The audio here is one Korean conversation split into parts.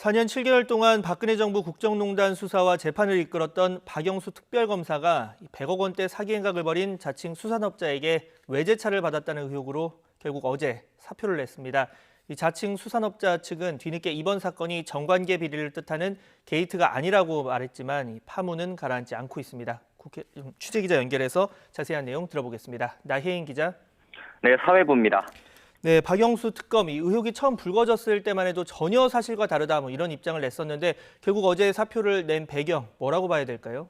4년 7개월 동안 박근혜 정부 국정농단 수사와 재판을 이끌었던 박영수 특별검사가 100억 원대 사기 행각을 벌인 자칭 수산업자에게 외제차를 받았다는 의혹으로 결국 어제 사표를 냈습니다. 이 자칭 수산업자 측은 뒤늦게 이번 사건이 정관계 비리를 뜻하는 게이트가 아니라고 말했지만 이 파문은 가라앉지 않고 있습니다. 취재기자 연결해서 자세한 내용 들어보겠습니다. 나혜인 기자. 네, 사회부입니다. 네, 박영수 특검 이 의혹이 처음 불거졌을 때만 해도 전혀 사실과 다르다 이런 입장을 냈었는데 결국 어제 사표를 낸 배경 뭐라고 봐야 될까요?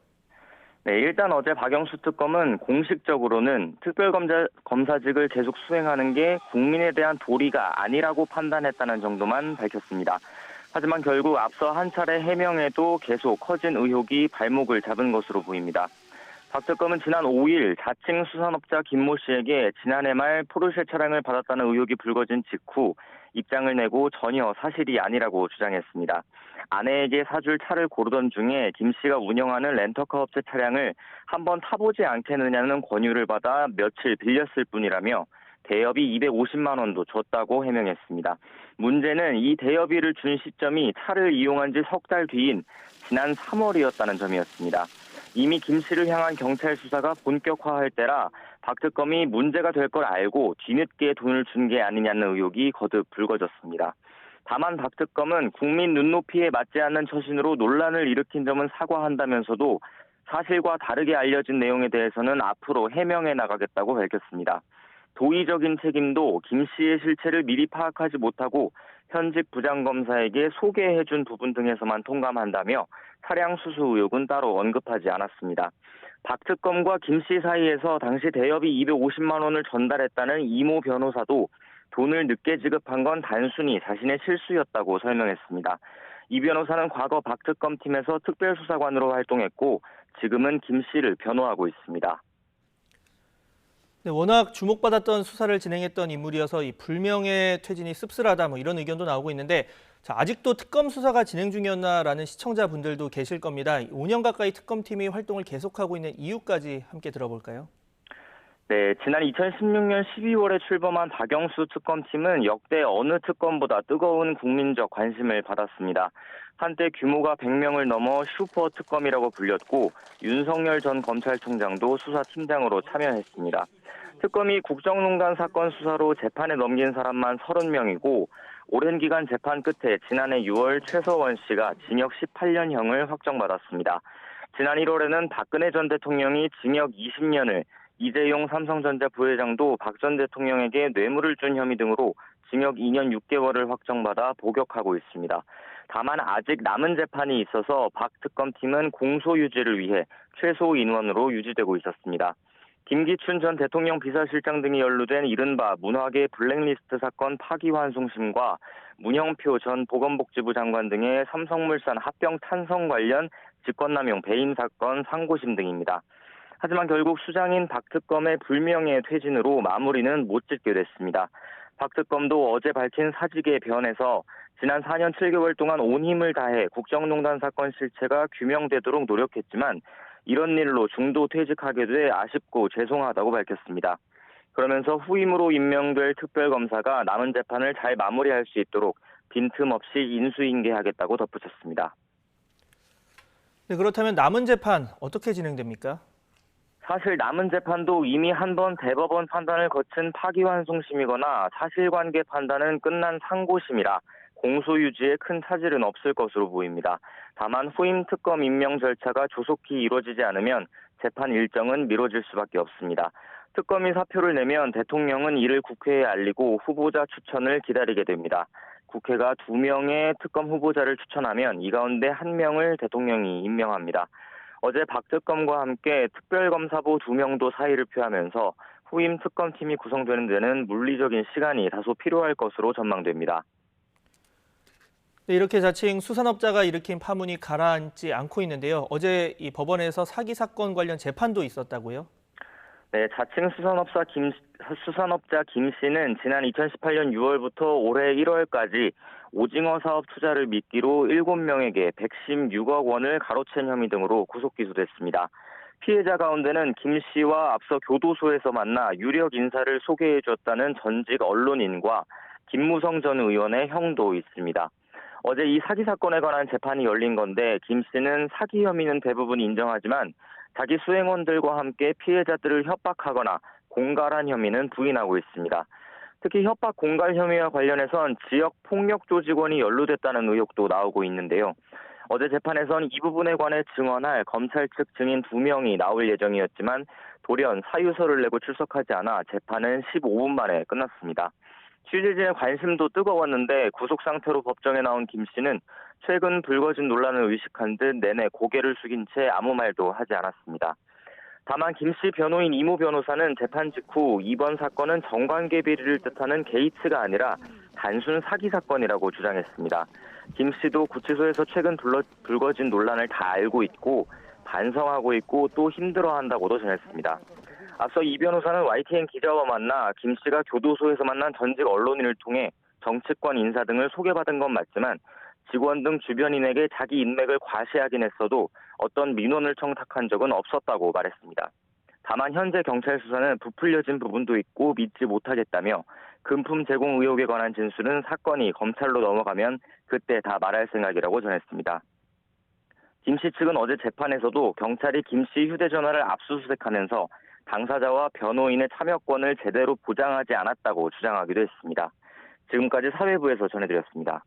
네, 일단 어제 박영수 특검은 공식적으로는 특별검사직을 계속 수행하는 게 국민에 대한 도리가 아니라고 판단했다는 정도만 밝혔습니다. 하지만 결국 앞서 한 차례 해명에도 계속 커진 의혹이 발목을 잡은 것으로 보입니다. 박 특검은 지난 5일 자칭 수산업자 김모 씨에게 지난해 말 포르쉐 차량을 받았다는 의혹이 불거진 직후 입장을 내고 전혀 사실이 아니라고 주장했습니다. 아내에게 사줄 차를 고르던 중에 김 씨가 운영하는 렌터카 업체 차량을 한번 타보지 않겠느냐는 권유를 받아 며칠 빌렸을 뿐이라며 대여비 250만 원도 줬다고 해명했습니다. 문제는 이 대여비를 준 시점이 차를 이용한 지 석 달 뒤인 지난 3월이었다는 점이었습니다. 이미 김 씨를 향한 경찰 수사가 본격화할 때라 박 특검이 문제가 될 걸 알고 뒤늦게 돈을 준 게 아니냐는 의혹이 거듭 불거졌습니다. 다만 박 특검은 국민 눈높이에 맞지 않는 처신으로 논란을 일으킨 점은 사과한다면서도 사실과 다르게 알려진 내용에 대해서는 앞으로 해명해 나가겠다고 밝혔습니다. 도의적인 책임도 김 씨의 실체를 미리 파악하지 못하고 현직 부장검사에게 소개해준 부분 등에서만 통감한다며 차량 수수 의혹은 따로 언급하지 않았습니다. 박 특검과 김 씨 사이에서 당시 대여비 250만 원을 전달했다는 이모 변호사도 돈을 늦게 지급한 건 단순히 자신의 실수였다고 설명했습니다. 이 변호사는 과거 박 특검팀에서 특별수사관으로 활동했고 지금은 김 씨를 변호하고 있습니다. 네, 워낙 주목받았던 수사를 진행했던 인물이어서 이 불명예 퇴진이 씁쓸하다 이런 의견도 나오고 있는데 아직도 특검 수사가 진행 중이었나라는 시청자분들도 계실 겁니다. 5년 가까이 특검팀이 활동을 계속하고 있는 이유까지 함께 들어볼까요? 네, 지난 2016년 12월에 출범한 박영수 특검팀은 역대 어느 특검보다 뜨거운 국민적 관심을 받았습니다. 한때 규모가 100명을 넘어 슈퍼 특검이라고 불렸고 윤석열 전 검찰총장도 수사팀장으로 참여했습니다. 특검이 국정농단 사건 수사로 재판에 넘긴 사람만 30명이고 오랜 기간 재판 끝에 지난해 6월 최서원 씨가 징역 18년형을 확정받았습니다. 지난 1월에는 박근혜 전 대통령이 징역 20년을, 이재용 삼성전자 부회장도 박 전 대통령에게 뇌물을 준 혐의 등으로 징역 2년 6개월을 확정받아 복역하고 있습니다. 다만 아직 남은 재판이 있어서 박 특검팀은 공소 유지를 위해 최소 인원으로 유지되고 있었습니다. 김기춘 전 대통령 비서실장 등이 연루된 이른바 문화계 블랙리스트 사건 파기환송심과 문형표 전 보건복지부 장관 등의 삼성물산 합병 찬성 관련 직권남용 배임 사건 상고심 등입니다. 하지만 결국 수장인 박 특검의 불명예 퇴진으로 마무리는 못 짓게 됐습니다. 박 특검도 어제 밝힌 사직의 변에서 지난 4년 7개월 동안 온 힘을 다해 국정농단 사건 실체가 규명되도록 노력했지만 이런 일로 중도 퇴직하게 돼 아쉽고 죄송하다고 밝혔습니다. 그러면서 후임으로 임명될 특별검사가 남은 재판을 잘 마무리할 수 있도록 빈틈없이 인수인계하겠다고 덧붙였습니다. 네, 그렇다면 남은 재판 어떻게 진행됩니까? 사실 남은 재판도 이미 한 번 대법원 판단을 거친 파기환송심이거나 사실관계 판단은 끝난 상고심이라 공소 유지에 큰 차질은 없을 것으로 보입니다. 다만 후임 특검 임명 절차가 조속히 이루어지지 않으면 재판 일정은 미뤄질 수밖에 없습니다. 특검이 사표를 내면 대통령은 이를 국회에 알리고 후보자 추천을 기다리게 됩니다. 국회가 2명의 특검 후보자를 추천하면 이 가운데 1명을 대통령이 임명합니다. 어제 박 특검과 함께 특별검사부 2명도 사의를 표하면서 후임 특검팀이 구성되는 데는 물리적인 시간이 다소 필요할 것으로 전망됩니다. 네, 이렇게 자칭 수산업자가 일으킨 파문이 가라앉지 않고 있는데요. 어제 이 법원에서 사기 사건 관련 재판도 있었다고요? 네, 자칭 수산업자 김 씨는 지난 2018년 6월부터 올해 1월까지 오징어 사업 투자를 미끼로 7명에게 116억 원을 가로챈 혐의 등으로 구속 기소됐습니다. 피해자 가운데는 김 씨와 앞서 교도소에서 만나 유력 인사를 소개해 줬다는 전직 언론인과 김무성 전 의원의 형도 있습니다. 어제 이 사기 사건에 관한 재판이 열린 건데 김 씨는 사기 혐의는 대부분 인정하지만 자기 수행원들과 함께 피해자들을 협박하거나 공갈한 혐의는 부인하고 있습니다. 특히 협박 공갈 혐의와 관련해선 지역 폭력 조직원이 연루됐다는 의혹도 나오고 있는데요. 어제 재판에선 이 부분에 관해 증언할 검찰 측 증인 2명이 나올 예정이었지만 돌연 사유서를 내고 출석하지 않아 재판은 15분 만에 끝났습니다. 취재진의 관심도 뜨거웠는데 구속 상태로 법정에 나온 김 씨는 최근 불거진 논란을 의식한 듯 내내 고개를 숙인 채 아무 말도 하지 않았습니다. 다만 김 씨 변호인 이모 변호사는 재판 직후 이번 사건은 정관계 비리를 뜻하는 게이츠가 아니라 단순 사기 사건이라고 주장했습니다. 김 씨도 구치소에서 최근 불거진 논란을 다 알고 있고 반성하고 있고 또 힘들어한다고도 전했습니다. 앞서 이 변호사는 YTN 기자와 만나 김 씨가 교도소에서 만난 전직 언론인을 통해 정치권 인사 등을 소개받은 건 맞지만 직원 등 주변인에게 자기 인맥을 과시하긴 했어도 어떤 민원을 청탁한 적은 없었다고 말했습니다. 다만 현재 경찰 수사는 부풀려진 부분도 있고 믿지 못하겠다며 금품 제공 의혹에 관한 진술은 사건이 검찰로 넘어가면 그때 다 말할 생각이라고 전했습니다. 김 씨 측은 어제 재판에서도 경찰이 김 씨 휴대전화를 압수수색하면서 당사자와 변호인의 참여권을 제대로 보장하지 않았다고 주장하기도 했습니다. 지금까지 사회부에서 전해드렸습니다.